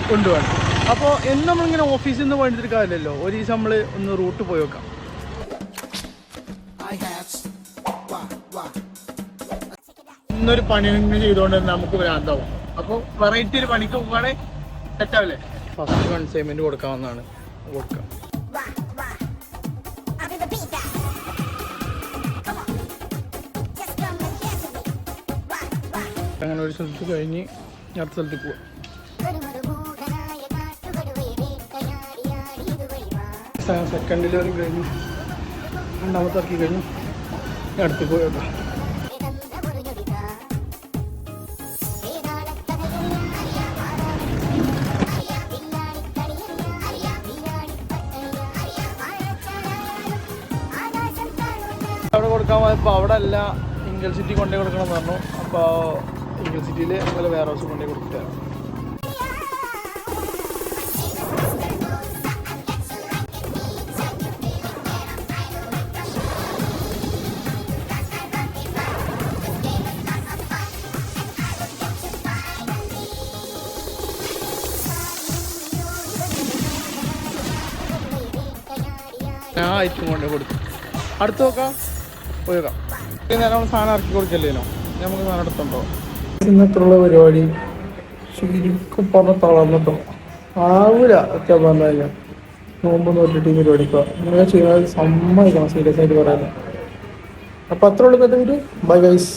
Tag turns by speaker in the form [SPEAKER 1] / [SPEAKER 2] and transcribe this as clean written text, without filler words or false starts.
[SPEAKER 1] കൊണ്ടുപോകണം. അപ്പോൾ എന്ന് നമ്മളിങ്ങനെ ഓഫീസിൽ നിന്ന് പോയിട്ട് കാര്യമല്ലോ, ഒരു ദിവസം നമ്മൾ ഒന്ന് റൂട്ട് പോയി വെക്കാം. ഇന്നൊരു പണി ചെയ്തുകൊണ്ട് നമുക്ക് ഭ്രാന്താവും. അപ്പോൾ വെറൈറ്റി ഒരു പണിക്ക് പോവുകയാണെങ്കിൽ സെറ്റാവില്ലേ? ഫസ്റ്റ് കൺസൈൻമെന്റ് കൊടുക്കാവുന്നതാണ്. കൊടുക്കാം. അങ്ങനെ ഒരു സ്ഥലത്ത് കഴിഞ്ഞ് അടുത്ത സ്ഥലത്ത് പോവാം. സെക്കൻഡ് ഡെലിവറി കഴിഞ്ഞു, രണ്ടാമത്തെ ഇറക്കി കഴിഞ്ഞു, അടുത്ത് പോയി വെക്കാം. അവിടെ കൊടുക്കാൻ പോയപ്പോൾ അവിടെ അല്ല ഇംഗൽ സിറ്റി കൊണ്ടുപോയി കൊടുക്കണം എന്ന് പറഞ്ഞു. അപ്പോൾ ഇംഗൽ സിറ്റിയിൽ അതുപോലെ വേറെ ഹൗസ് കൊണ്ടുപോയി കൊടുത്തിട്ടാണ്. ഞാൻ ഐറ്റം കൊണ്ടേ കൊടുത്തു. അടുത്ത് നോക്കാം, പോയി നോക്കാം. നേരം നമ്മൾ സാധനം ഇറക്കി കൊടുക്കല്ലേനോ, നമുക്ക് സാധനം എടുത്തുണ്ടോ? ഇന്നത്തുള്ള പരിപാടി ശരിക്കും പറഞ്ഞ തളർന്നിട്ടോ ആവൂല. ഒക്കെ പറഞ്ഞു കഴിഞ്ഞാൽ നോമ്പ് നോട്ടിട്ട് പരിപാടിക്കുക ഇങ്ങനെ ചെയ്യുന്നത് സമ്മതിക്കണം, സീരിയസ് ആയിട്ട് പറയാൻ. അപ്പോൾ അത്ര ഉള്ളൂ. Bye guys.